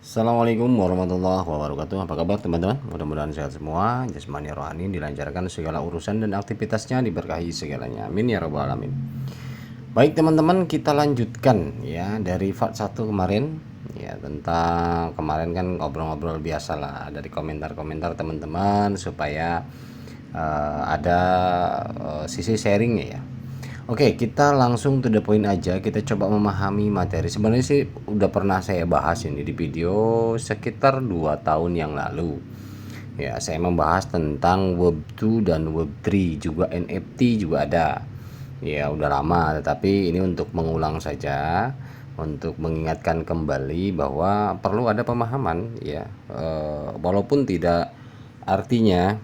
Assalamualaikum warahmatullahi wabarakatuh. Apa kabar teman-teman? Mudah-mudahan sehat semua, jasmani rohani dilancarkan segala urusan dan aktivitasnya, diberkahi segalanya. Amin ya rabbal alamin. Baik teman-teman, kita lanjutkan ya dari part 1 kemarin ya, tentang kemarin kan ngobrol-ngobrol biasa lah dari komentar-komentar teman-teman supaya ada sisi sharingnya ya. Oke, kita langsung to the point aja. Kita coba memahami materi. Sebenarnya sih udah pernah saya bahas ini di video sekitar 2 tahun yang lalu. Ya, saya membahas tentang Web 2 dan Web 3, juga NFT juga ada. Ya, udah lama, tetapi ini untuk mengulang saja, untuk mengingatkan kembali bahwa perlu ada pemahaman ya. Walaupun tidak artinya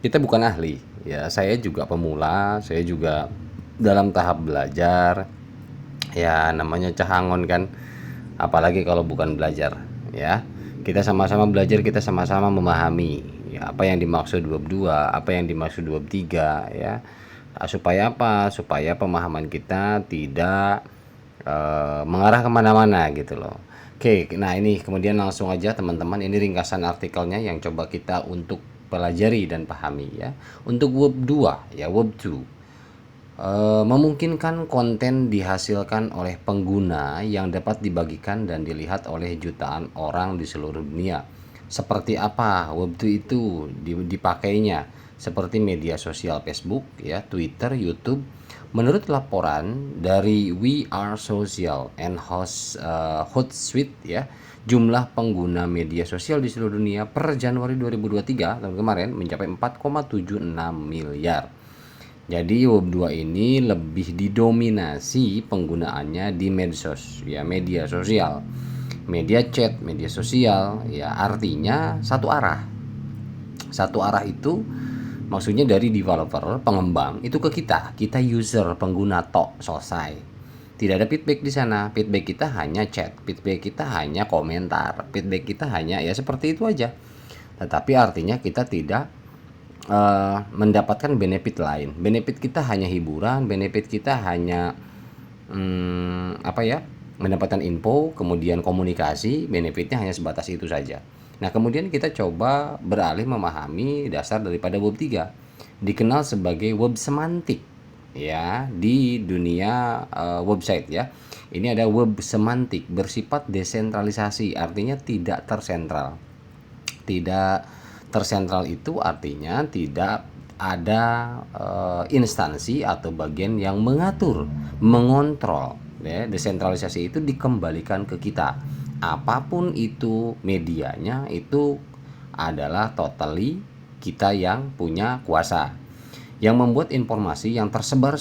kita bukan ahli. Ya, saya juga pemula, saya juga dalam tahap belajar. Ya, namanya cahangon kan. Apalagi kalau bukan belajar, ya. Kita sama-sama belajar, kita sama-sama memahami ya, apa yang dimaksud web 2, apa yang dimaksud web 3 ya. Supaya apa? Supaya pemahaman kita tidak mengarah kemana-mana gitu loh. Oke, nah ini kemudian langsung aja teman-teman, ini ringkasan artikelnya yang coba kita untuk pelajari dan pahami ya. Untuk web 2 ya, web 2 memungkinkan konten dihasilkan oleh pengguna yang dapat dibagikan dan dilihat oleh jutaan orang di seluruh dunia. Seperti apa Web2 itu dipakainya? Seperti media sosial Facebook, ya, Twitter, YouTube. Menurut laporan dari We Are Social and Hootsuite ya, jumlah pengguna media sosial di seluruh dunia per Januari 2023 tahun kemarin mencapai 4,76 miliar. Jadi Web 2 ini lebih didominasi penggunaannya di medsos, ya, media sosial. Media chat, media sosial, ya, artinya satu arah. Satu arah itu maksudnya dari developer, pengembang itu ke kita user, pengguna tok, selesai. Tidak ada feedback di sana. Feedback kita hanya chat, feedback kita hanya komentar, feedback kita hanya ya seperti itu aja. Tetapi artinya kita tidak mendapatkan benefit lain. Benefit kita hanya hiburan, benefit kita hanya apa ya, mendapatkan info, kemudian komunikasi, benefitnya hanya sebatas itu saja. Nah, kemudian kita coba beralih memahami dasar daripada web 3. Dikenal sebagai web semantik ya di dunia website ya. Ini ada web semantik bersifat desentralisasi, artinya tidak tersentral. Tidak tersentral itu artinya tidak ada instansi atau bagian yang mengatur, mengontrol ya. Desentralisasi itu dikembalikan ke kita. Apapun itu medianya, itu adalah totally kita yang punya kuasa, yang membuat informasi yang tersebar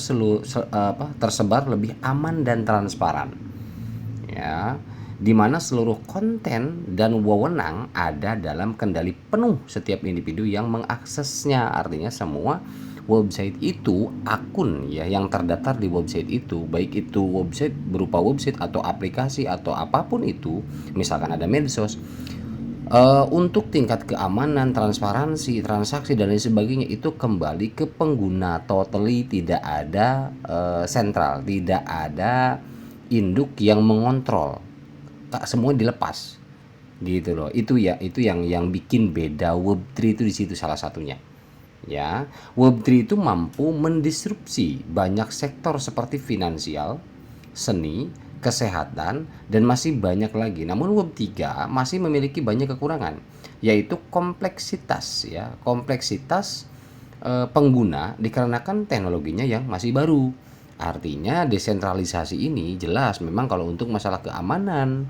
lebih aman dan transparan ya, di mana seluruh konten dan wewenang ada dalam kendali penuh setiap individu yang mengaksesnya. Artinya semua website itu, akun ya yang terdaftar di website itu, baik itu website berupa website atau aplikasi atau apapun itu, misalkan ada medsos, untuk tingkat keamanan, transparansi, transaksi dan lain sebagainya itu kembali ke pengguna, totally tidak ada sentral, tidak ada induk yang mengontrol, tak, semua dilepas gitu loh. Itu ya, itu yang bikin beda Web3 itu di situ salah satunya ya. Web3 itu mampu mendisrupsi banyak sektor seperti finansial, seni, kesehatan, dan masih banyak lagi. Namun Web 3 masih memiliki banyak kekurangan, yaitu kompleksitas ya, kompleksitas pengguna dikarenakan teknologinya yang masih baru. Artinya desentralisasi ini jelas memang kalau untuk masalah keamanan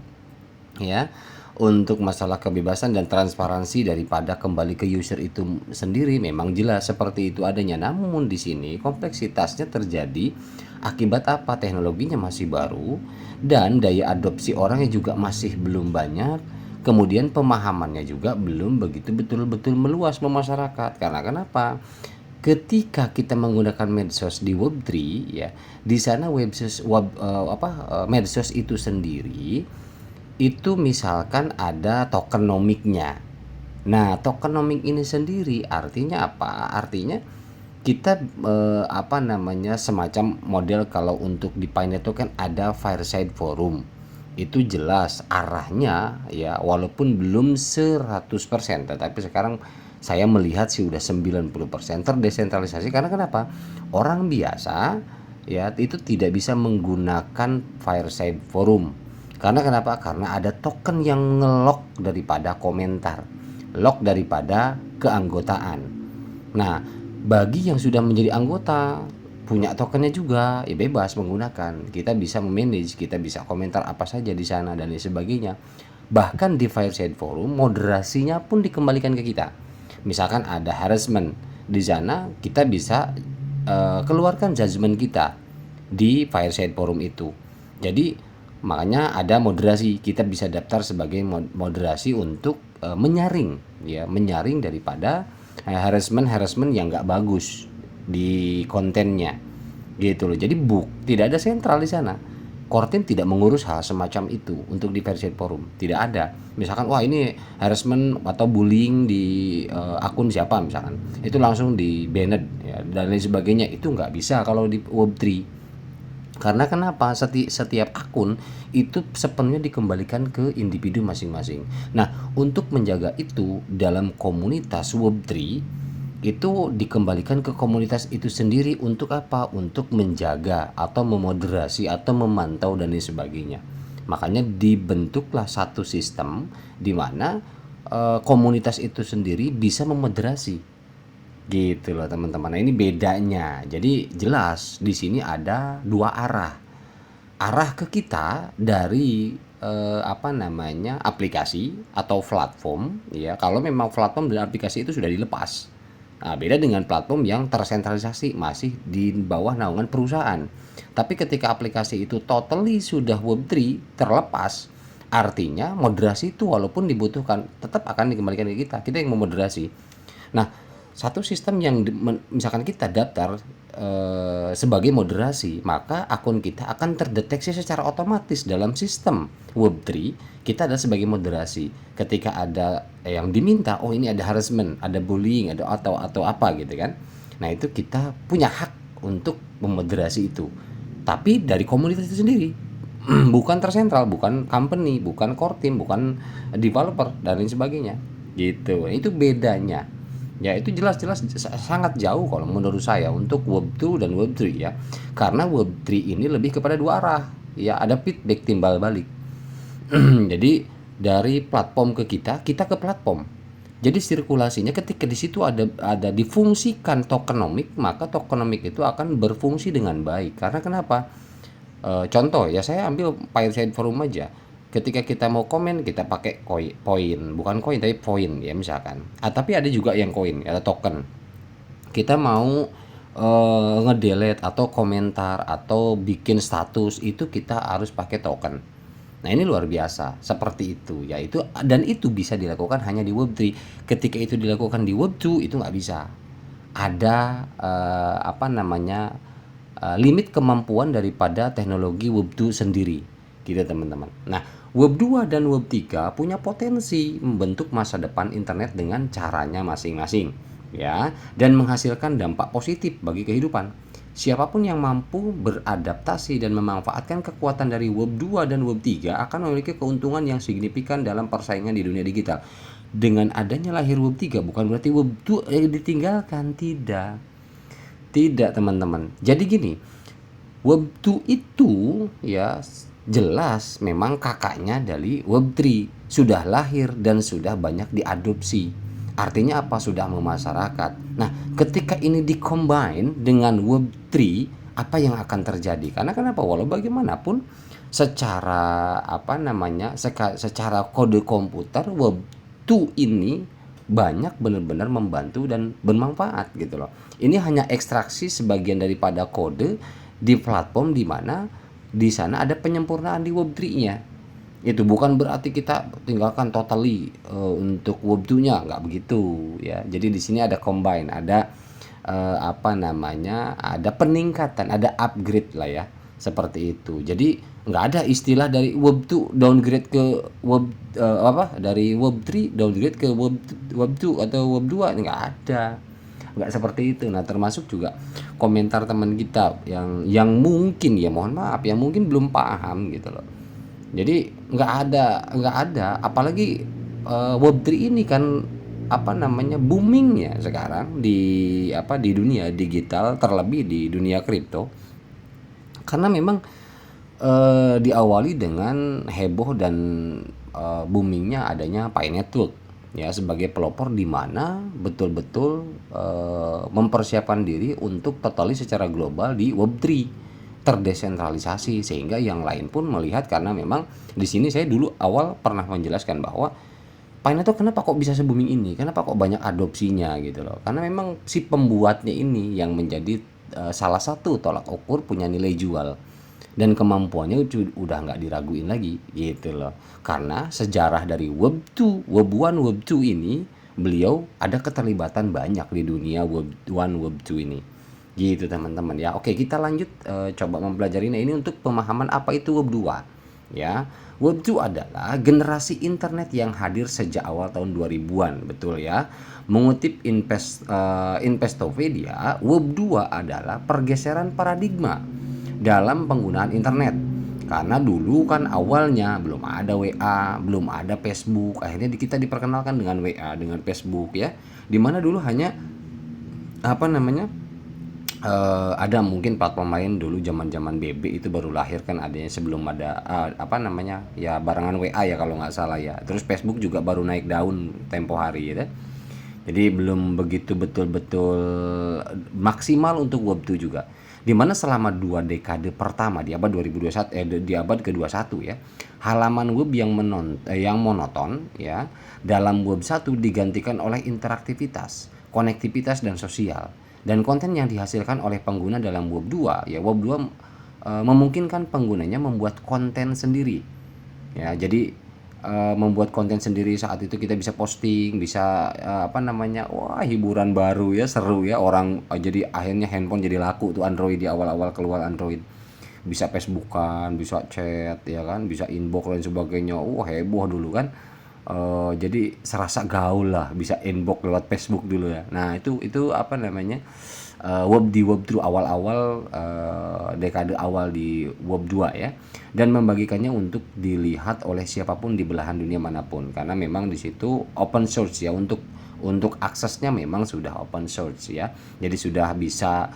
ya, untuk masalah kebebasan dan transparansi daripada kembali ke user itu sendiri memang jelas seperti itu adanya. Namun di sini kompleksitasnya terjadi akibat apa? Teknologinya masih baru dan daya adopsi orangnya juga masih belum banyak. Kemudian pemahamannya juga belum begitu betul-betul meluas masyarakat. Karena kenapa? Ketika kita menggunakan medsos di Web3 ya, di sana medsos itu sendiri itu misalkan ada tokenomiknya. Nah, tokenomik ini sendiri artinya apa? Artinya kita semacam model kalau untuk di Painet itu kan ada fireside forum. itu jelas arahnya ya, walaupun belum 100%, tetapi sekarang saya melihat sih udah 90% terdesentralisasi. Karena kenapa? Orang biasa ya itu tidak bisa menggunakan Fireside Forum. Karena kenapa? Karena ada token yang ngelok daripada komentar, lock daripada keanggotaan. Nah, bagi yang sudah menjadi anggota, punya tokennya juga, ya bebas menggunakan. Kita bisa memanage, kita bisa komentar apa saja di sana dan lain sebagainya. Bahkan di Fireside Forum, moderasinya pun dikembalikan ke kita. Misalkan ada harassment di sana, kita bisa keluarkan judgement kita di Fireside Forum itu. Jadi makanya ada moderasi, kita bisa daftar sebagai moderasi untuk menyaring ya, menyaring daripada harassment yang nggak bagus di kontennya gitu loh. Jadi tidak ada sentral di sana. Core team tidak mengurus hal semacam itu untuk di Versi Forum, tidak ada. Misalkan wah ini harassment atau bullying di akun siapa misalkan, itu langsung di banned ya, dan lain sebagainya, itu nggak bisa kalau di Web3. Karena kenapa? Setiap akun itu sepenuhnya dikembalikan ke individu masing-masing. Nah, untuk menjaga itu dalam komunitas Web3 itu dikembalikan ke komunitas itu sendiri untuk apa? Untuk menjaga atau memoderasi atau memantau dan lain sebagainya. Makanya dibentuklah satu sistem di mana komunitas itu sendiri bisa memoderasi. Gitu loh teman-teman. Nah, ini bedanya. Jadi jelas di sini ada dua arah. Arah ke kita dari aplikasi atau platform ya. Kalau memang platform dan aplikasi itu sudah dilepas. Nah, beda dengan platform yang tersentralisasi masih di bawah naungan perusahaan. Tapi ketika aplikasi itu totally sudah Web3 terlepas, artinya moderasi itu walaupun dibutuhkan tetap akan dikembalikan ke kita. Kita yang memoderasi. Nah, satu sistem yang misalkan kita daftar sebagai moderasi, maka akun kita akan terdeteksi secara otomatis dalam sistem Web3. Kita adalah sebagai moderasi. Ketika ada yang diminta, oh ini ada harassment, ada bullying, ada atau apa gitu kan. Nah, itu kita punya hak untuk memoderasi itu. Tapi dari komunitas itu sendiri. Bukan tersentral, bukan company, bukan core team, bukan developer dan lain sebagainya. Gitu. Itu bedanya. Ya itu jelas-jelas sangat jauh kalau menurut saya untuk Web2 dan Web3 ya. Karena Web3 ini lebih kepada dua arah. Ya ada feedback timbal balik. Jadi dari platform ke kita ke platform. Jadi sirkulasinya ketika di situ ada difungsikan tokenomic, maka tokenomic itu akan berfungsi dengan baik. Karena kenapa? Contoh ya, saya ambil Fireside Forum aja. Ketika kita mau komen, kita pakai poin, bukan koin tapi poin ya misalkan. Tapi ada juga yang koin atau token. Kita mau ngedelete atau komentar atau bikin status, itu kita harus pakai token. Nah, ini luar biasa seperti itu ya. Itu dan itu bisa dilakukan hanya di Web3. Ketika itu dilakukan di Web2 itu nggak bisa. Ada limit kemampuan daripada teknologi Web2 sendiri gitu teman-teman. Nah, Web2 dan Web3 punya potensi membentuk masa depan internet dengan caranya masing-masing ya, dan menghasilkan dampak positif bagi kehidupan. Siapapun yang mampu beradaptasi dan memanfaatkan kekuatan dari Web2 dan Web3 akan memiliki keuntungan yang signifikan dalam persaingan di dunia digital. Dengan adanya lahir Web3 bukan berarti Web2 ditinggalkan, tidak. Tidak teman-teman. Jadi gini, Web2 itu ya jelas memang kakaknya dari Web3, sudah lahir dan sudah banyak diadopsi. Artinya apa? Sudah memasyarakat. Nah, ketika ini dikombine dengan Web3, apa yang akan terjadi? Karena kenapa? Walau bagaimanapun secara secara kode komputer, Web2 ini banyak benar-benar membantu dan bermanfaat gitu loh. Ini hanya ekstraksi sebagian daripada kode di platform di mana di sana ada penyempurnaan di Web3-nya. Itu bukan berarti kita tinggalkan totally untuk Web2-nya, nggak begitu ya. Jadi di sini ada combine, ada ada peningkatan, ada upgrade lah ya, seperti itu. Jadi nggak ada istilah dari Web2 downgrade ke dari Web3 downgrade ke Web2 atau Web2, nggak ada. Nggak seperti itu. Nah, termasuk juga komentar teman kita yang mungkin ya, mohon maaf, yang mungkin belum paham gitu loh. Jadi nggak ada, apalagi Web3 ini kan apa namanya boomingnya sekarang di dunia digital, terlebih di dunia kripto, karena memang diawali dengan heboh dan boomingnya adanya Pi Network ya sebagai pelopor di mana betul-betul mempersiapkan diri untuk totali secara global di Web3 terdesentralisasi, sehingga yang lain pun melihat. Karena memang di sini saya dulu awal pernah menjelaskan bahwa Pi Network kenapa kok bisa se-booming ini, kenapa kok banyak adopsinya gitu loh, karena memang si pembuatnya ini yang menjadi salah satu tolak ukur punya nilai jual dan kemampuannya udah nggak diraguin lagi gitu loh. Karena sejarah dari Web 2, Web 1, Web 2 ini beliau ada keterlibatan banyak di dunia Web 1, Web 2 ini gitu teman-teman ya. Oke, kita lanjut coba mempelajari ini untuk pemahaman apa itu Web 2 ya. Web 2 adalah generasi internet yang hadir sejak awal tahun 2000-an, betul ya. Mengutip Investopedia, Web 2 adalah pergeseran paradigma dalam penggunaan internet. Karena dulu kan awalnya belum ada WA, belum ada Facebook, akhirnya kita diperkenalkan dengan WA, dengan Facebook ya. Dimana dulu hanya apa namanya ada mungkin platform lain dulu, zaman-zaman BB itu baru lahir kan adanya, sebelum ada apa namanya ya barengan WA ya kalau nggak salah ya. Terus Facebook juga baru naik daun tempo hari ya. Jadi belum begitu betul-betul maksimal untuk Web 2 juga. Dimana selama 2 dekade pertama di abad 2021 di abad ke-21 ya, halaman web yang monoton ya dalam Web 1 digantikan oleh interaktivitas, konektivitas dan sosial. Dan konten yang dihasilkan oleh pengguna dalam Web 2 ya, Web 2 memungkinkan penggunanya membuat konten sendiri. Ya, jadi membuat konten sendiri. Saat itu kita bisa posting, bisa apa namanya, wah hiburan baru ya, seru ya orang. Jadi akhirnya handphone jadi laku tuh, Android di awal-awal keluar Android. Bisa Facebookan, bisa chat ya kan, bisa inbox dan sebagainya. Wah heboh dulu kan. Jadi serasa gaul lah, bisa inbox lewat Facebook dulu ya. Nah itu apa namanya, Web 2 awal-awal, dekade awal di Web 2 ya, dan membagikannya untuk dilihat oleh siapapun di belahan dunia manapun, karena memang di situ open source ya, untuk aksesnya memang sudah open source ya, jadi sudah bisa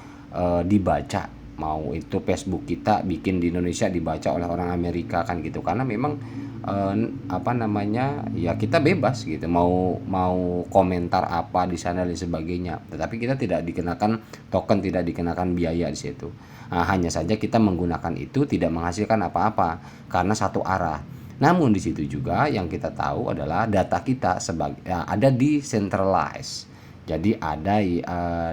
dibaca. Mau itu Facebook kita bikin di Indonesia dibaca oleh orang Amerika kan gitu, karena memang apa namanya ya kita bebas gitu, mau mau komentar apa di sana dan sebagainya, tetapi kita tidak dikenakan token, tidak dikenakan biaya di situ. Nah, hanya saja kita menggunakan itu tidak menghasilkan apa-apa karena satu arah. Namun di situ juga yang kita tahu adalah data kita sebagai ya, ada di centralized. Jadi ada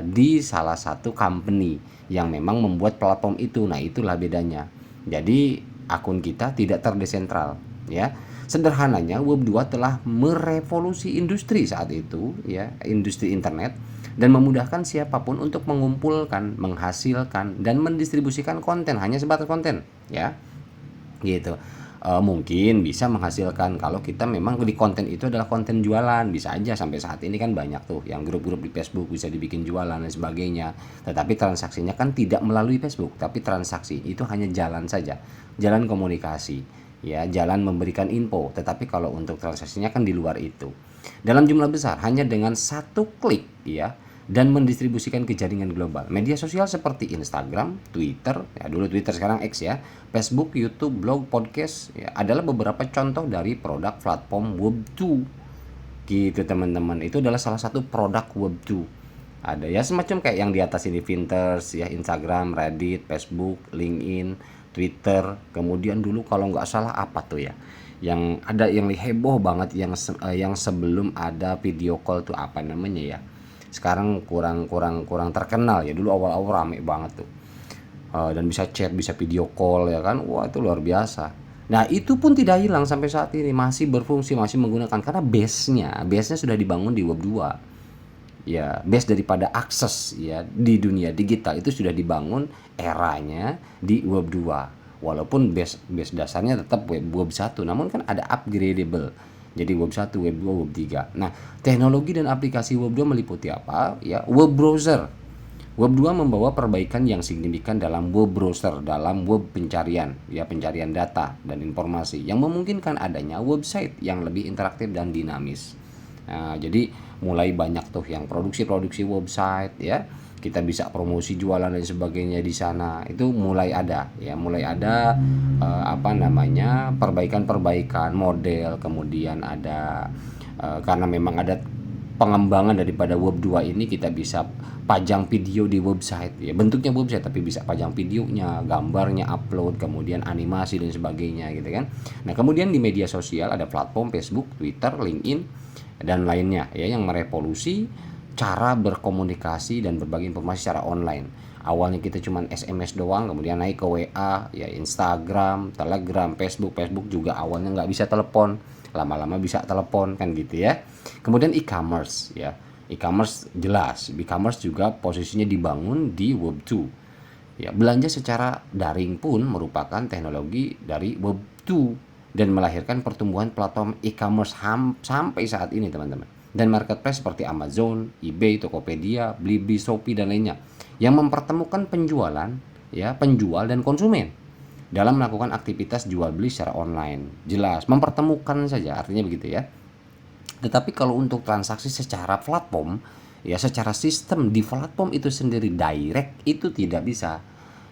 di salah satu company yang memang membuat platform itu. Nah, itulah bedanya. Jadi akun kita tidak terdesentral ya. Sederhananya Web 2 telah merevolusi industri saat itu ya, industri internet, dan memudahkan siapapun untuk mengumpulkan, menghasilkan dan mendistribusikan konten, hanya sebatas konten ya. Gitu. Mungkin bisa menghasilkan kalau kita memang di konten itu adalah konten jualan, bisa aja. Sampai saat ini kan banyak tuh yang grup-grup di Facebook bisa dibikin jualan dan sebagainya. Tetapi transaksinya kan tidak melalui Facebook, tapi transaksi itu hanya jalan saja, jalan komunikasi, ya, jalan memberikan info. Tetapi kalau untuk transaksinya kan di luar itu. Dalam jumlah besar, hanya dengan satu klik ya, dan mendistribusikan ke jaringan global. Media sosial seperti Instagram, Twitter, ya dulu Twitter sekarang X ya, Facebook, YouTube, blog, podcast ya, adalah beberapa contoh dari produk platform Web 2. Gitu teman-teman. Itu adalah salah satu produk Web 2. Ada ya semacam kayak yang di atas ini, Pinterest ya, Instagram, Reddit, Facebook, LinkedIn, Twitter. Kemudian dulu kalau nggak salah apa tuh ya, yang ada yang heboh banget, yang sebelum ada video call tuh apa namanya ya, sekarang kurang terkenal ya, dulu awal-awal rame banget tuh. Dan bisa chat, bisa video call ya kan, wah itu luar biasa. Nah itu pun tidak hilang sampai saat ini, masih berfungsi, masih menggunakan, karena base nya sudah dibangun di Web 2 ya. Base daripada akses ya di dunia digital itu sudah dibangun eranya di Web 2, walaupun base dasarnya tetap Web 1, namun kan ada upgradable jadi Web 1, Web 2, Web 3. Nah, teknologi dan aplikasi Web 2 meliputi apa ya? Web browser. Web 2 membawa perbaikan yang signifikan dalam web browser, dalam web pencarian, ya pencarian data dan informasi yang memungkinkan adanya website yang lebih interaktif dan dinamis. Nah, jadi mulai banyak tuh yang produksi-produksi website ya. Kita bisa promosi jualan dan sebagainya di sana. Itu mulai ada ya, mulai ada apa namanya? Perbaikan-perbaikan model, kemudian ada karena memang ada pengembangan daripada web 2 ini, kita bisa pajang video di website ya, bentuknya website tapi bisa pajang videonya, gambarnya, upload, kemudian animasi dan sebagainya gitu kan. Nah, kemudian di media sosial ada platform Facebook, Twitter, LinkedIn dan lainnya ya yang merevolusi cara berkomunikasi dan berbagi informasi secara online. Awalnya kita cuman SMS doang, kemudian naik ke WA, ya Instagram, Telegram, Facebook. Facebook juga awalnya nggak bisa telepon, lama-lama bisa telepon kan gitu ya. Kemudian e-commerce ya. E-commerce jelas, e-commerce juga posisinya dibangun di Web 2. Ya, belanja secara daring pun merupakan teknologi dari Web 2 dan melahirkan pertumbuhan platform e-commerce sampai saat ini, teman-teman. Dan marketplace seperti Amazon, eBay, Tokopedia, Blibli, Shopee dan lainnya yang mempertemukan penjual dan konsumen dalam melakukan aktivitas jual beli secara online. Jelas, mempertemukan saja artinya begitu ya. Tetapi kalau untuk transaksi secara platform, ya secara sistem di platform itu sendiri direct itu tidak bisa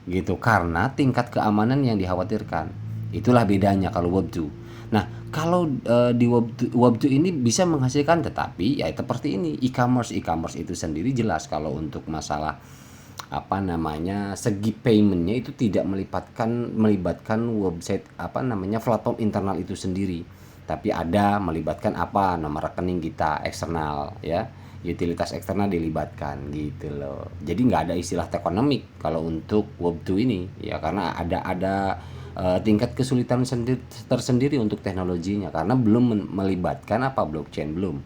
gitu karena tingkat keamanan yang dikhawatirkan. Itulah bedanya kalau Web 2. Nah, kalau di Web 2 ini bisa menghasilkan, tetapi ya seperti ini e-commerce itu sendiri jelas kalau untuk masalah apa namanya segi paymentnya itu tidak melibatkan website apa namanya platform internal itu sendiri, tapi ada melibatkan apa nomor rekening kita eksternal ya, utilitas eksternal dilibatkan gitu loh. Jadi nggak ada istilah tokenomic kalau untuk Web 2 ini ya, karena ada tingkat kesulitan tersendiri untuk teknologinya karena belum melibatkan apa blockchain, belum.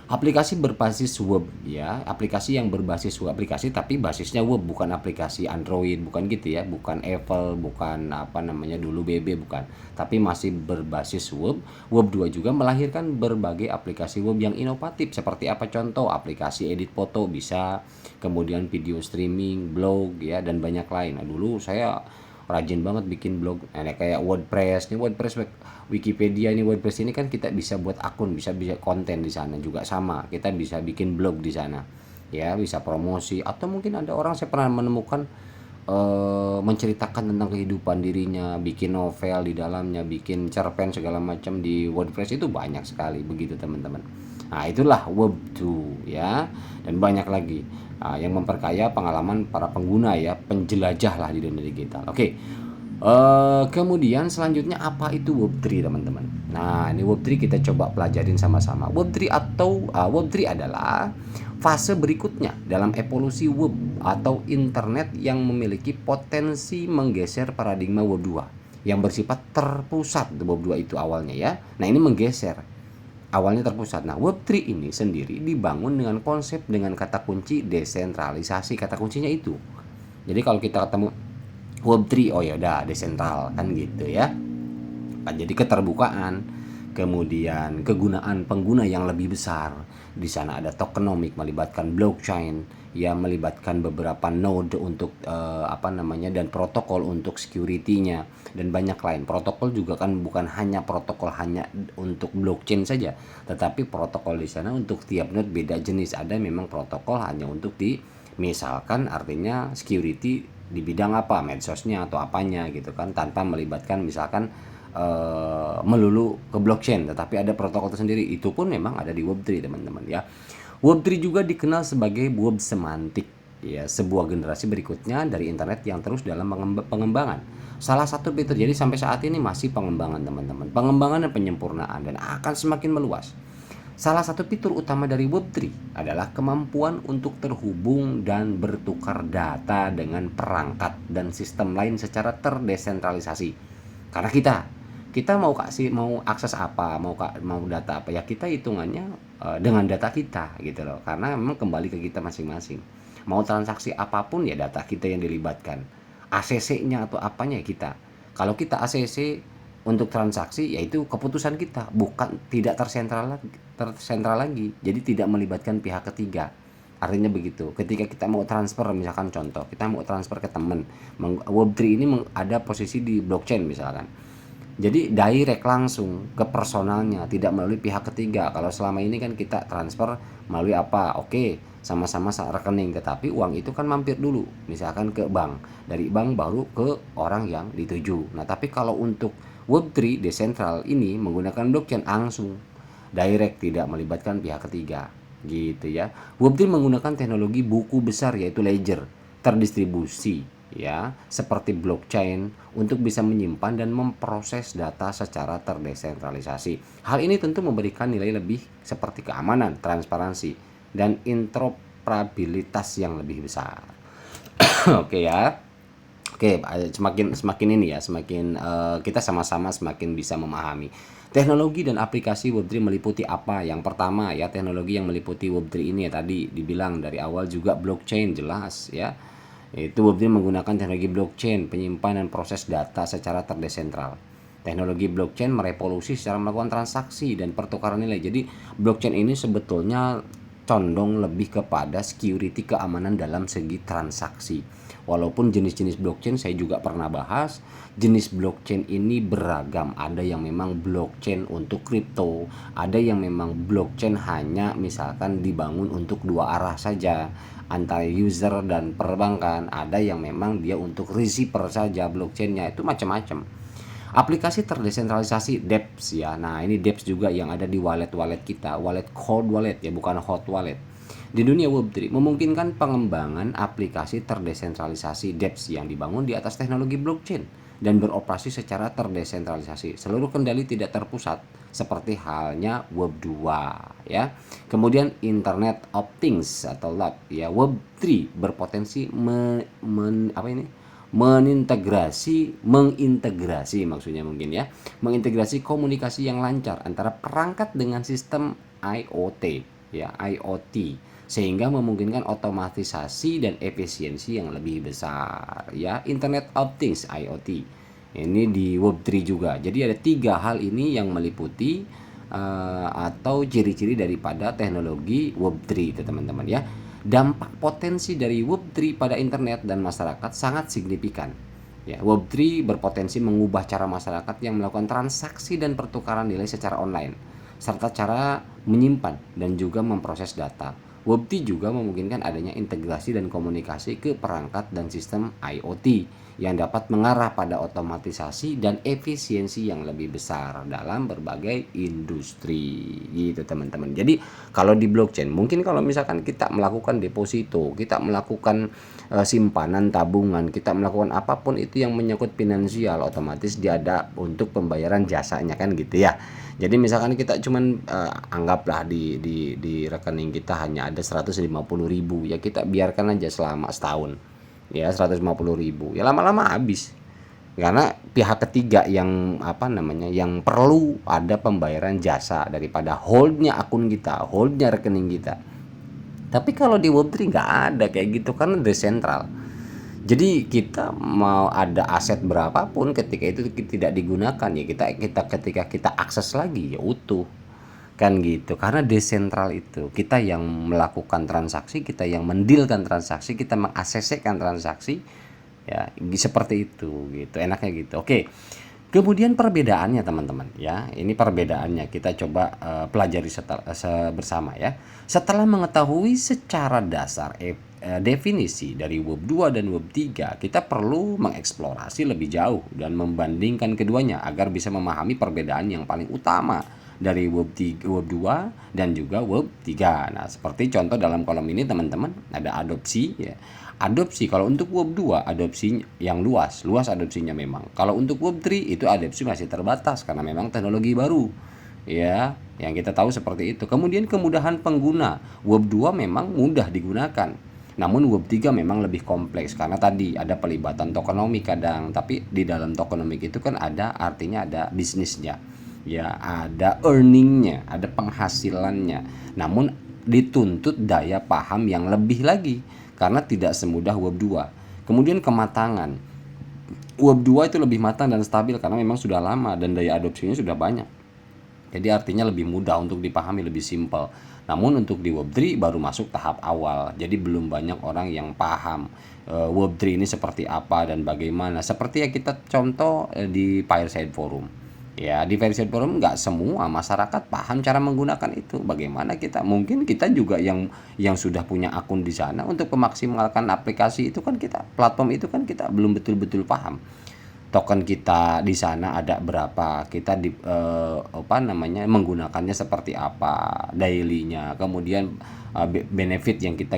Aplikasi berbasis web ya, aplikasi yang berbasis web, aplikasi tapi basisnya web, bukan aplikasi Android, bukan gitu ya, bukan Apple, bukan apa namanya dulu BB, bukan, tapi masih berbasis web. Web 2 juga melahirkan berbagai aplikasi web yang inovatif seperti apa, contoh aplikasi edit foto bisa, kemudian video streaming, blog ya dan banyak lain. Nah, dulu saya rajin banget bikin blog, kayak WordPress nih, Wikipedia nih, WordPress ini kan kita bisa buat akun, bisa konten di sana juga sama, kita bisa bikin blog di sana ya, bisa promosi, atau mungkin ada orang saya pernah menemukan menceritakan tentang kehidupan dirinya, bikin novel di dalamnya, bikin cerpen segala macam di WordPress, itu banyak sekali begitu teman-teman. Nah, itulah Web 2 ya, dan banyak lagi yang memperkaya pengalaman para pengguna ya, penjelajah lah di dunia digital. Oke. Kemudian selanjutnya apa itu Web3 teman-teman? Nah, ini Web3 kita coba pelajarin sama-sama. Web3 adalah fase berikutnya dalam evolusi web atau internet yang memiliki potensi menggeser paradigma Web 2 yang bersifat terpusat. Web 2 itu awalnya ya. Nah, ini menggeser. Awalnya terpusat. Nah, Web3 ini sendiri dibangun dengan konsep dengan kata kunci desentralisasi. Kata kuncinya itu. Jadi kalau kita ketemu Web3, oh ya udah desentral kan gitu ya. Jadi keterbukaan, kemudian kegunaan pengguna yang lebih besar. Di sana ada tokenomic, melibatkan blockchain, ya melibatkan beberapa node untuk dan protokol untuk security-nya dan banyak lain. Protokol juga kan bukan hanya protokol hanya untuk blockchain saja, tetapi protokol di sana untuk tiap node beda jenis. Ada memang protokol hanya untuk misalkan artinya security di bidang apa, medsosnya atau apanya gitu kan, tanpa melibatkan misalkan melulu ke blockchain, tetapi ada protokol tersendiri. Itu pun memang ada di Web3 teman-teman ya. Web3 juga dikenal sebagai web semantik ya, sebuah generasi berikutnya dari internet yang terus dalam pengembangan. Salah satu fitur, jadi sampai saat ini masih pengembangan teman-teman, pengembangan dan penyempurnaan, dan akan semakin meluas. Salah satu fitur utama dari Web3 adalah kemampuan untuk terhubung dan bertukar data dengan perangkat dan sistem lain secara terdesentralisasi. Karena kita mau akses apa, mau data apa ya, kita hitungannya dengan data kita gitu loh. Karena memang kembali ke kita masing-masing. Mau transaksi apapun ya data kita yang dilibatkan. ACC-nya atau apanya ya kita. Kalau kita ACC untuk transaksi yaitu keputusan kita, bukan tidak tersentral lagi. Jadi tidak melibatkan pihak ketiga. Artinya begitu. Ketika kita mau transfer, misalkan contoh, kita mau transfer ke teman, Web3 ini ada posisi di blockchain misalkan. Jadi direct langsung ke personalnya, tidak melalui pihak ketiga. Kalau selama ini kan kita transfer melalui apa? Oke, sama-sama rekening, tetapi uang itu kan mampir dulu, misalkan ke bank. Dari bank baru ke orang yang dituju. Nah, tapi kalau untuk Web3 desentral ini menggunakan blockchain langsung, direct, tidak melibatkan pihak ketiga. Gitu ya. Web3 menggunakan teknologi buku besar yaitu ledger, terdistribusi ya, seperti blockchain untuk bisa menyimpan dan memproses data secara terdesentralisasi. Hal ini tentu memberikan nilai lebih seperti keamanan, transparansi, dan interoperabilitas yang lebih besar. Oke ya. Oke, semakin semakin ini ya, semakin kita sama-sama semakin bisa memahami. Teknologi dan aplikasi Web3 meliputi apa? Yang pertama ya, teknologi yang meliputi Web3 ini ya tadi dibilang dari awal juga blockchain, jelas ya. Itu Web3 menggunakan teknologi blockchain, penyimpanan proses data secara terdesentral. Teknologi blockchain merevolusi secara melakukan transaksi dan pertukaran nilai. Jadi blockchain ini sebetulnya condong lebih kepada security, keamanan dalam segi transaksi. Walaupun jenis-jenis blockchain saya juga pernah bahas, jenis blockchain ini beragam. Ada yang memang blockchain untuk kripto, ada yang memang blockchain hanya misalkan dibangun untuk dua arah saja antara user dan perbankan, ada yang memang dia untuk receiver saja blockchainnya, itu macam-macam. Aplikasi terdesentralisasi dApps ya. Nah, ini dApps juga yang ada di wallet-wallet kita, wallet cold wallet ya, bukan hot wallet. Di dunia Web3 memungkinkan pengembangan aplikasi terdesentralisasi dApps yang dibangun di atas teknologi blockchain dan beroperasi secara terdesentralisasi. Seluruh kendali tidak terpusat seperti halnya Web2 ya. Kemudian Internet of Things atau LOT ya. Web3 berpotensi mengintegrasi maksudnya mungkin ya, mengintegrasi komunikasi yang lancar antara perangkat dengan sistem IoT ya, IoT, sehingga memungkinkan otomatisasi dan efisiensi yang lebih besar ya. Internet of Things, IoT ini di Web3 juga. Jadi ada 3 hal ini yang meliputi atau ciri-ciri daripada teknologi Web3 teman-teman ya. Dampak potensi dari Web3 pada internet dan masyarakat sangat signifikan. Ya, Web3 berpotensi mengubah cara masyarakat yang melakukan transaksi dan pertukaran nilai secara online, serta cara menyimpan dan juga memproses data. Web3 juga memungkinkan adanya integrasi dan komunikasi ke perangkat dan sistem IoT yang dapat mengarah pada otomatisasi dan efisiensi yang lebih besar dalam berbagai industri gitu teman-teman. Jadi kalau di blockchain mungkin kalau misalkan kita melakukan deposito, kita melakukan simpanan, tabungan, kita melakukan apapun itu yang menyangkut finansial, otomatis dia ada untuk pembayaran jasanya kan gitu ya. Jadi misalkan kita cuman anggaplah di rekening kita hanya ada 150.000 ya, kita biarkan aja selama setahun ya, 150.000 ya, lama-lama habis karena pihak ketiga yang yang perlu ada pembayaran jasa daripada holdnya akun kita, holdnya rekening kita. Tapi kalau di Web3 nggak ada kayak gitu karena desentral. Jadi kita mau ada aset berapapun ketika itu tidak digunakan ya, kita ketika kita akses lagi ya utuh kan gitu, karena desentral. Itu kita yang melakukan transaksi, kita yang mendilkan transaksi, kita mengakseskan transaksi ya, seperti itu gitu, enaknya gitu. Oke, kemudian perbedaannya teman-teman ya, ini perbedaannya kita coba pelajari bersama ya. Setelah mengetahui secara dasar definisi dari Web 2 dan Web 3, kita perlu mengeksplorasi lebih jauh dan membandingkan keduanya agar bisa memahami perbedaan yang paling utama dari Web 3, Web 2 dan juga Web 3. Nah, seperti contoh dalam kolom ini teman-teman ada adopsi ya. Adopsi kalau untuk Web 2 adopsi yang luas adopsinya memang. Kalau untuk Web 3 itu adopsi masih terbatas karena memang teknologi baru. Ya, yang kita tahu seperti itu. Kemudian kemudahan pengguna. Web 2 memang mudah digunakan. Namun Web 3 memang lebih kompleks karena tadi ada pelibatan tokenomik kadang, tapi di dalam tokenomik itu kan ada artinya ada bisnisnya. Ya, ada earningnya, ada penghasilannya. Namun dituntut daya paham yang lebih lagi karena tidak semudah Web 2. Kemudian kematangan. Web 2 itu lebih matang dan stabil karena memang sudah lama dan daya adopsinya sudah banyak. Jadi artinya lebih mudah untuk dipahami, lebih simpel. Namun untuk di Web3 baru masuk tahap awal. Jadi belum banyak orang yang paham Web3 ini seperti apa dan bagaimana. Seperti yang kita contoh di Fireside Forum. Ya, di Fireside Forum nggak semua masyarakat paham cara menggunakan itu. Bagaimana kita? Mungkin kita juga yang sudah punya akun di sana untuk memaksimalkan aplikasi itu kan kita, platform itu kan kita belum betul-betul paham token kita di sana ada berapa, kita apa namanya menggunakannya seperti apa, dailynya, kemudian benefit yang kita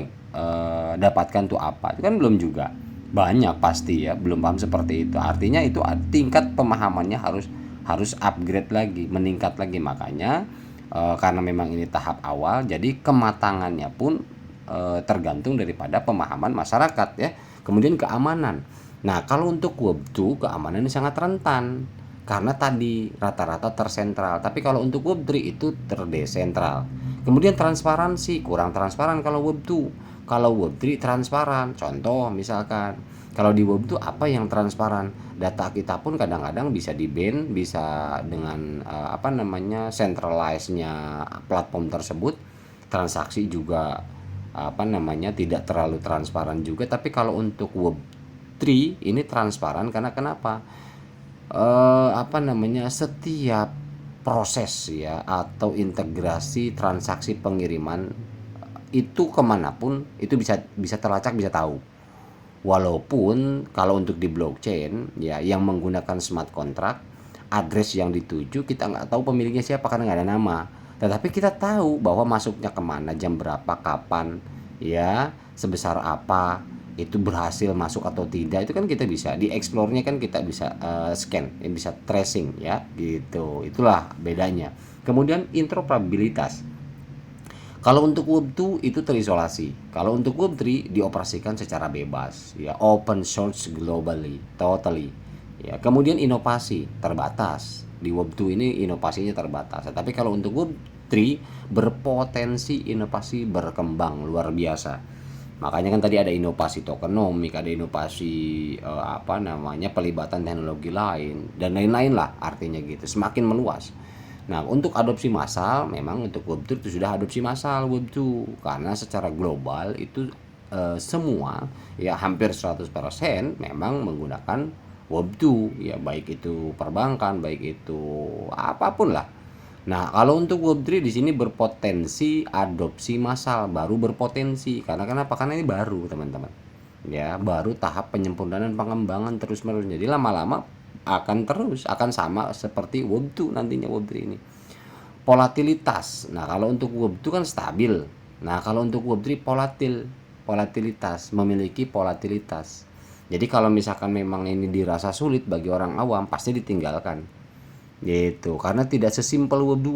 dapatkan tuh apa, itu kan belum juga banyak pasti ya, belum paham seperti itu. Artinya itu tingkat pemahamannya harus harus upgrade lagi, meningkat lagi. Makanya karena memang ini tahap awal, jadi kematangannya pun tergantung daripada pemahaman masyarakat ya. Kemudian keamanan. Nah, kalau untuk Web2 keamanannya sangat rentan karena tadi rata-rata tersentral. Tapi kalau untuk Web3 itu terdesentral. Kemudian transparansi, kurang transparan kalau Web2. Kalau Web3 transparan. Contoh misalkan, kalau di Web2 apa yang transparan? Data kita pun kadang-kadang bisa di-ban, bisa dengan apa namanya centralized-nya platform tersebut. Transaksi juga apa namanya tidak terlalu transparan juga. Tapi kalau untuk Web3 ini transparan karena kenapa? Apa namanya setiap proses ya atau integrasi transaksi pengiriman itu kemanapun itu bisa bisa terlacak, bisa tahu. Walaupun kalau untuk di blockchain ya yang menggunakan smart contract, address yang dituju kita nggak tahu pemiliknya siapa karena nggak ada nama. Tetapi kita tahu bahwa masuknya kemana, jam berapa, kapan, ya sebesar apa, itu berhasil masuk atau tidak, itu kan kita bisa di explore-nya, kan kita bisa scan, bisa tracing ya gitu. Itulah bedanya. Kemudian interoperabilitas. Kalau untuk Web2 itu terisolasi. Kalau untuk Web3 dioperasikan secara bebas, ya open source globally, totally. Ya, kemudian inovasi terbatas. Di Web2 ini inovasinya terbatas. Tapi kalau untuk Web3 berpotensi inovasi berkembang luar biasa. Makanya kan tadi ada inovasi tokenomik, ada inovasi apa namanya pelibatan teknologi lain dan lain-lain lah artinya gitu. Semakin meluas. Nah, untuk adopsi massal memang untuk Web2 itu sudah adopsi massal Web2 karena secara global itu semua ya hampir 100% memang menggunakan Web2 ya, baik itu perbankan, baik itu apapun lah. Nah, kalau untuk Web3 di sini berpotensi adopsi massal, baru berpotensi karena kenapa? Karena ini baru, teman-teman. Ya, baru tahap penyempurnaan dan pengembangan terus-menerus. Jadi lama-lama akan sama seperti Web2 nantinya Web3 ini. Volatilitas. Nah, kalau untuk Web2 kan stabil. Nah, kalau untuk Web3 volatilitas, memiliki volatilitas. Jadi kalau misalkan memang ini dirasa sulit bagi orang awam, pasti ditinggalkan. Gitu. Karena tidak sesimpel Web2.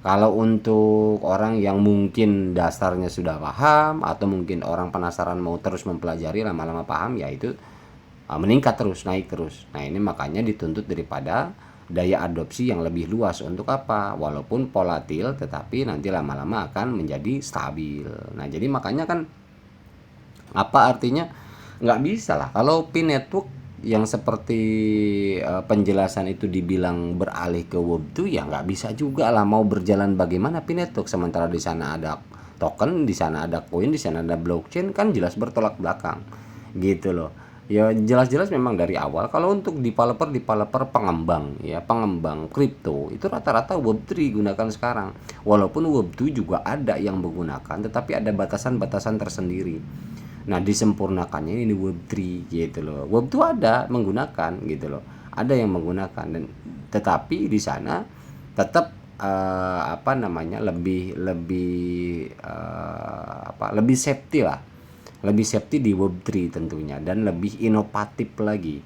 Kalau untuk orang yang mungkin dasarnya sudah paham atau mungkin orang penasaran mau terus mempelajari, lama-lama paham, ya itu meningkat terus, naik terus. Nah, ini makanya dituntut daripada daya adopsi yang lebih luas. Untuk apa? Walaupun volatil tetapi nanti lama-lama akan menjadi stabil. Nah, jadi makanya kan apa artinya nggak bisa lah kalau Pi network yang seperti penjelasan itu dibilang beralih ke Web2, ya nggak bisa juga lah. Mau berjalan bagaimana Pi network sementara di sana ada token, di sana ada koin, di sana ada blockchain, kan jelas bertolak belakang gitu loh. Ya jelas-jelas memang dari awal kalau untuk developer pengembang ya, pengembang kripto itu rata-rata Web3 gunakan sekarang. Walaupun Web2 juga ada yang menggunakan tetapi ada batasan-batasan tersendiri. Nah, disempurnakannya ini Web3 gitu loh. Web2 ada menggunakan gitu loh. Ada yang menggunakan dan tetapi di sana tetap apa namanya lebih lebih lebih safety lah, lebih safety di Web3 tentunya dan lebih inovatif lagi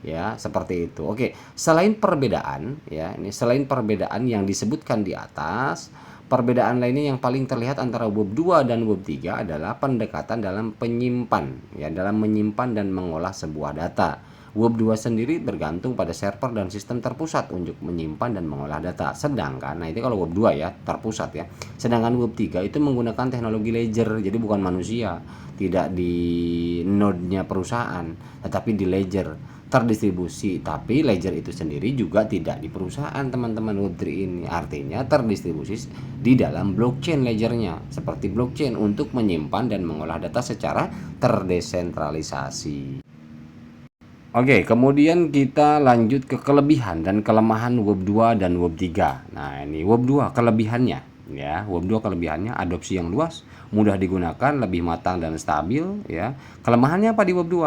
ya, seperti itu. Oke, selain perbedaan ya, ini selain perbedaan yang disebutkan di atas, perbedaan lainnya yang paling terlihat antara Web2 dan Web3 adalah pendekatan dalam penyimpan ya, dalam menyimpan dan mengolah sebuah data. Web2 sendiri bergantung pada server dan sistem terpusat untuk menyimpan dan mengolah data. Sedangkan, nah itu kalau Web2 ya, terpusat ya. Sedangkan Web3 itu menggunakan teknologi ledger, jadi bukan manusia, tidak di node-nya perusahaan, tetapi di ledger. terdistribusi, tapi ledger itu sendiri juga tidak di perusahaan teman-teman Web3 ini. Artinya terdistribusi di dalam blockchain ledgernya, seperti blockchain untuk menyimpan dan mengolah data secara terdesentralisasi. Oke, kemudian kita lanjut ke kelebihan dan kelemahan Web2 dan Web3. Nah, ini Web2 kelebihannya ya. Web2 kelebihannya adopsi yang luas, mudah digunakan, lebih matang dan stabil ya. Kelemahannya apa di Web2?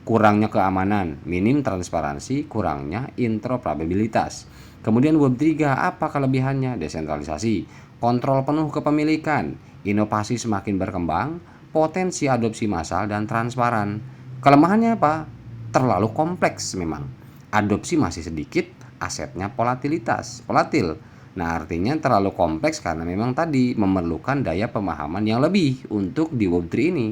Kurangnya keamanan, minim transparansi, kurangnya interoperabilitas. Kemudian Web3 apa kelebihannya? Desentralisasi, kontrol penuh kepemilikan, inovasi semakin berkembang, potensi adopsi massal dan transparan. Kelemahannya apa? Terlalu kompleks memang. Adopsi masih sedikit, asetnya volatil. Nah, artinya terlalu kompleks karena memang tadi memerlukan daya pemahaman yang lebih untuk di Web3 ini.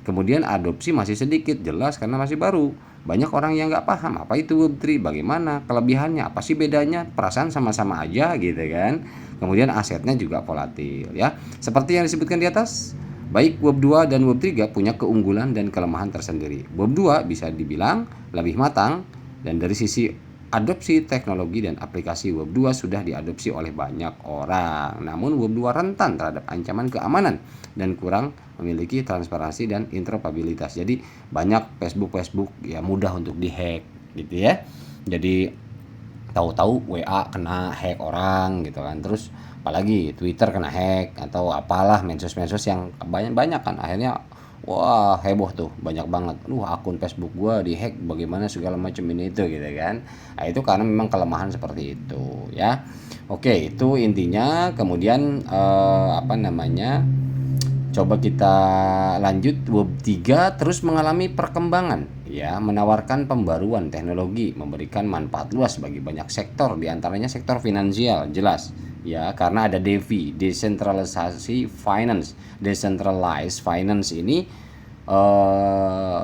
Kemudian adopsi masih sedikit, jelas karena masih baru. Banyak orang yang nggak paham apa itu Web3, bagaimana kelebihannya, apa sih bedanya, perasaan sama-sama aja gitu kan. Kemudian asetnya juga volatil ya. Seperti yang disebutkan di atas, baik Web2 dan Web3 punya keunggulan dan kelemahan tersendiri. Web2 bisa dibilang lebih matang, dan dari sisi adopsi teknologi dan aplikasi Web2 sudah diadopsi oleh banyak orang. Namun Web2 rentan terhadap ancaman keamanan dan kurang memiliki transparansi dan interoperabilitas. Jadi banyak Facebook ya mudah untuk dihack gitu ya. Jadi tahu-tahu WA kena hack orang gitu kan, terus apalagi Twitter kena hack atau apalah medsos-medsos yang banyak kan, akhirnya wah heboh tuh, banyak banget, akun Facebook gua dihack bagaimana segala macam ini itu gitu kan. Nah, itu karena memang kelemahan seperti itu ya. Oke, itu intinya. Kemudian coba kita lanjut. Web3 terus mengalami perkembangan ya, menawarkan pembaruan teknologi, memberikan manfaat luas bagi banyak sektor, diantaranya sektor finansial jelas ya, karena ada DeFi, desentralisasi finance. Decentralized finance ini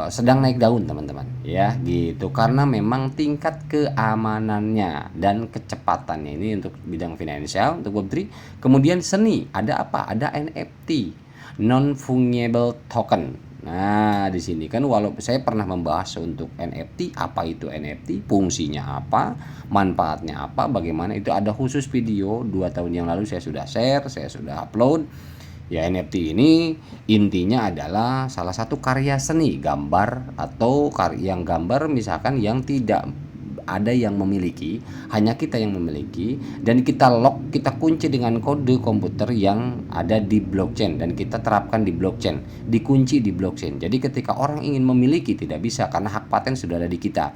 sedang naik daun teman-teman ya gitu, karena memang tingkat keamanannya dan kecepatannya ini untuk bidang finansial, untuk Web3. Kemudian seni, ada apa? Ada NFT, non fungible token. Nah, di sini kan walaupun saya pernah membahas untuk NFT, apa itu NFT, fungsinya apa, manfaatnya apa, bagaimana, itu ada khusus video 2 tahun yang lalu saya sudah share, saya sudah upload. Ya, NFT ini intinya adalah salah satu karya seni, gambar atau yang gambar misalkan yang tidak ada yang memiliki, hanya kita yang memiliki, dan kita lock, kita kunci dengan kode komputer yang ada di blockchain, dan kita terapkan di blockchain, dikunci di blockchain. Jadi ketika orang ingin memiliki tidak bisa karena hak paten sudah ada di kita,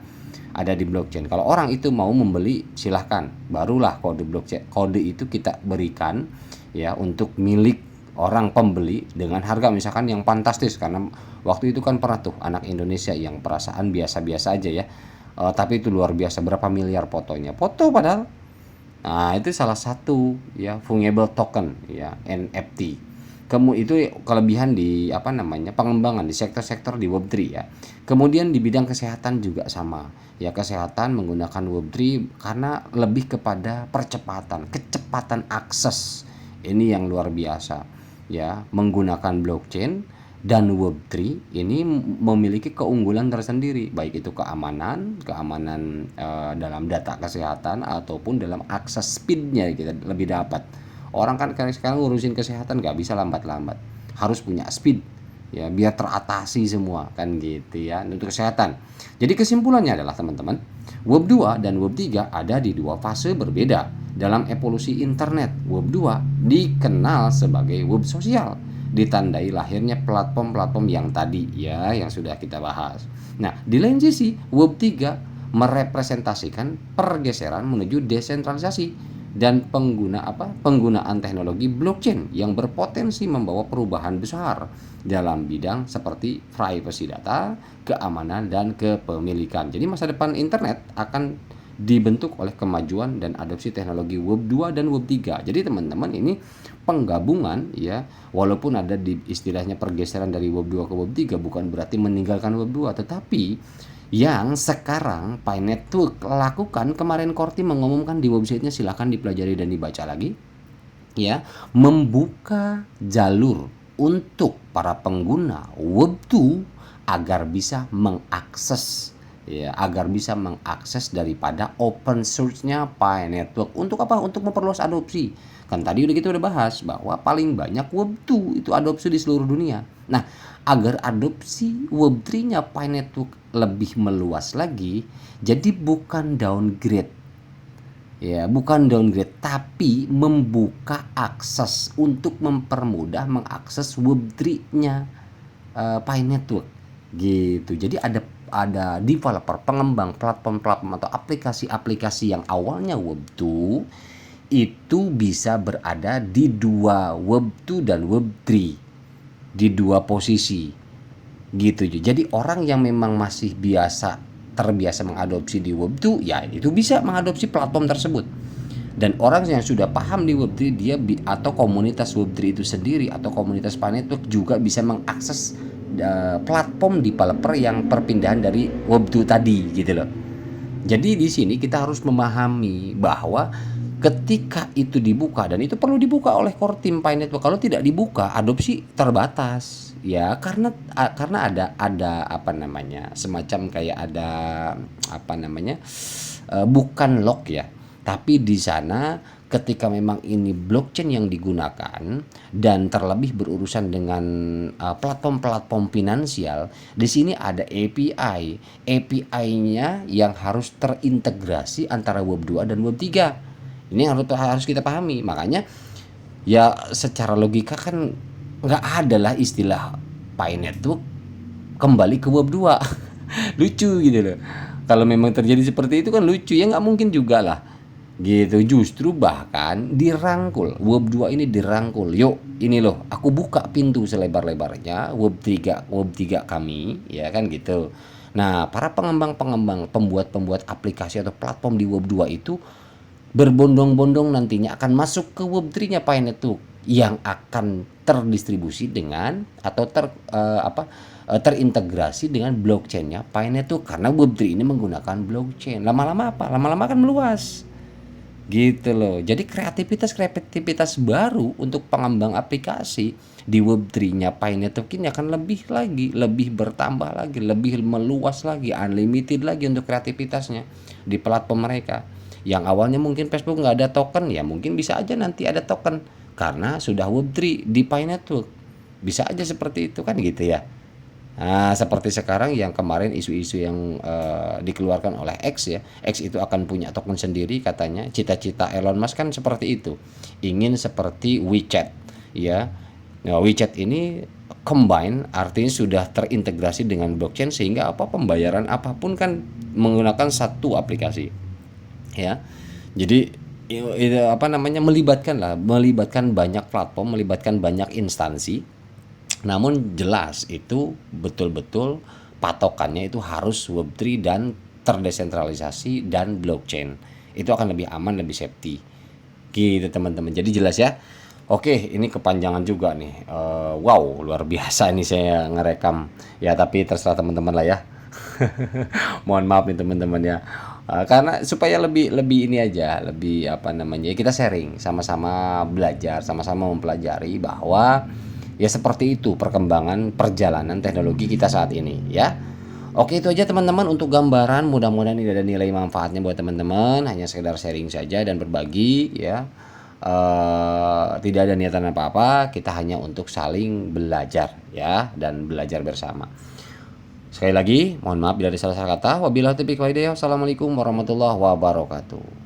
ada di blockchain. Kalau orang itu mau membeli silahkan, barulah kode blockchain, kode itu kita berikan ya untuk milik orang pembeli dengan harga misalkan yang fantastis, karena waktu itu kan pernah tuh anak Indonesia yang perasaan biasa-biasa aja ya, tapi itu luar biasa, berapa miliar foto padahal. Nah, itu salah satu ya fungible token ya, NFT. Itu kelebihan di pengembangan di sektor-sektor di Web3 ya. Kemudian di bidang kesehatan juga sama ya, kesehatan menggunakan Web3 karena lebih kepada kecepatan akses, ini yang luar biasa ya, menggunakan blockchain. Dan Web3 ini memiliki keunggulan tersendiri, baik itu keamanan dalam data kesehatan ataupun dalam akses, speednya kita lebih dapat. Orang kan sekarang ngurusin kesehatan nggak bisa lambat-lambat, harus punya speed ya biar teratasi semua kan gitu ya untuk kesehatan. Jadi kesimpulannya adalah teman-teman, Web2 dan Web3 ada di 2 fase berbeda dalam evolusi internet. Web2 dikenal sebagai web sosial, ditandai lahirnya platform-platform yang tadi ya yang sudah kita bahas. Nah, di lain sisi Web3 merepresentasikan pergeseran menuju desentralisasi dan penggunaan teknologi blockchain yang berpotensi membawa perubahan besar dalam bidang seperti privacy data, keamanan, dan kepemilikan. Jadi masa depan internet akan dibentuk oleh kemajuan dan adopsi teknologi Web2 dan Web3. Jadi teman-teman, ini penggabungan ya, walaupun ada di istilahnya pergeseran dari Web2 ke Web3 bukan berarti meninggalkan Web2, tetapi yang sekarang Pi Network lakukan, kemarin Korti mengumumkan di websitenya, silahkan dipelajari dan dibaca lagi ya, membuka jalur untuk para pengguna Web2 agar bisa mengakses ya, agar bisa mengakses daripada open source-nya Pi Network. Untuk apa? Untuk memperluas adopsi. Kan tadi udah kita udah bahas bahwa paling banyak Web2 itu adopsi di seluruh dunia. Nah, agar adopsi Web3-nya Pi Network lebih meluas lagi, jadi bukan downgrade. Ya, bukan downgrade, tapi membuka akses untuk mempermudah mengakses Web3-nya Pi Network gitu. Jadi ada developer, pengembang platform-platform atau aplikasi-aplikasi yang awalnya Web2 itu bisa berada di dua Web2 dan Web3, di dua posisi gitu. Jadi orang yang memang masih terbiasa mengadopsi di Web2, ya itu bisa mengadopsi platform tersebut. Dan orang yang sudah paham di Web3, atau komunitas Web3 itu sendiri atau komunitas Pi Network juga bisa mengakses platform developer yang perpindahan dari Web2 tadi gitu loh. Jadi di sini kita harus memahami bahwa ketika itu dibuka, dan itu perlu dibuka oleh core team Pi Network. Kalau tidak dibuka, adopsi terbatas. Ya, karena ada apa namanya? Semacam kayak ada apa namanya? Bukan lock ya. Tapi di sana ketika memang ini blockchain yang digunakan dan terlebih berurusan dengan platform-platform finansial, di sini ada API. API-nya yang harus terintegrasi antara Web2 dan Web3. Ini harus kita pahami. Makanya ya secara logika kan nggak ada lah istilah Pi Network kembali ke Web2. Lucu gitu loh. Kalau memang terjadi seperti itu kan lucu ya, nggak mungkin juga lah gitu. Justru bahkan dirangkul, Web2 ini dirangkul, yuk ini loh aku buka pintu selebar-lebarnya Web3 kami, ya kan gitu. Nah, para pengembang-pengembang, pembuat-pembuat aplikasi atau platform di Web2 itu berbondong-bondong nantinya akan masuk ke Web3-nya Pi Network yang akan terdistribusi dengan atau terintegrasi dengan blockchain-nya Pi Network, karena Web3 ini menggunakan blockchain. Lama-lama apa? Lama-lama akan meluas. Gitu loh. Jadi kreativitas baru untuk pengembang aplikasi di Web3-nya Pi Network ini akan lebih bertambah lagi, lebih meluas lagi, unlimited lagi untuk kreativitasnya di platform mereka. Yang awalnya mungkin Facebook nggak ada token, ya mungkin bisa aja nanti ada token karena sudah Web3 di Pi Network. Bisa aja seperti itu kan gitu ya. Nah, seperti sekarang yang kemarin isu-isu yang dikeluarkan oleh X ya. X itu akan punya token sendiri katanya. Cita-cita Elon Musk kan seperti itu. Ingin seperti WeChat ya. Nah, WeChat ini combine, artinya sudah terintegrasi dengan blockchain sehingga pembayaran apapun kan menggunakan satu aplikasi. Ya. Jadi itu melibatkan banyak platform, melibatkan banyak instansi. Namun jelas itu betul-betul patokannya itu harus Web3 dan terdesentralisasi dan blockchain. Itu akan lebih aman, lebih safety. Gitu teman-teman. Jadi jelas ya. Oke, ini kepanjangan juga nih. Wow, luar biasa ini saya ngerekam. Ya, tapi terserah teman-teman lah ya. Mohon maaf nih teman-teman ya. Karena supaya lebih ini aja, lebih apa namanya? Kita sharing, sama-sama belajar, sama-sama mempelajari bahwa ya seperti itu perkembangan perjalanan teknologi kita saat ini ya. Oke, itu aja teman-teman untuk gambaran. Mudah-mudahan ini ada nilai manfaatnya buat teman-teman. Hanya sekedar sharing saja dan berbagi ya. Tidak ada niatan apa-apa. Kita hanya untuk saling belajar ya, dan belajar bersama. Sekali lagi, mohon maaf bila ada salah-salah kata. Wabillahi taufiq wal hidayah. Wassalamualaikum warahmatullahi wabarakatuh.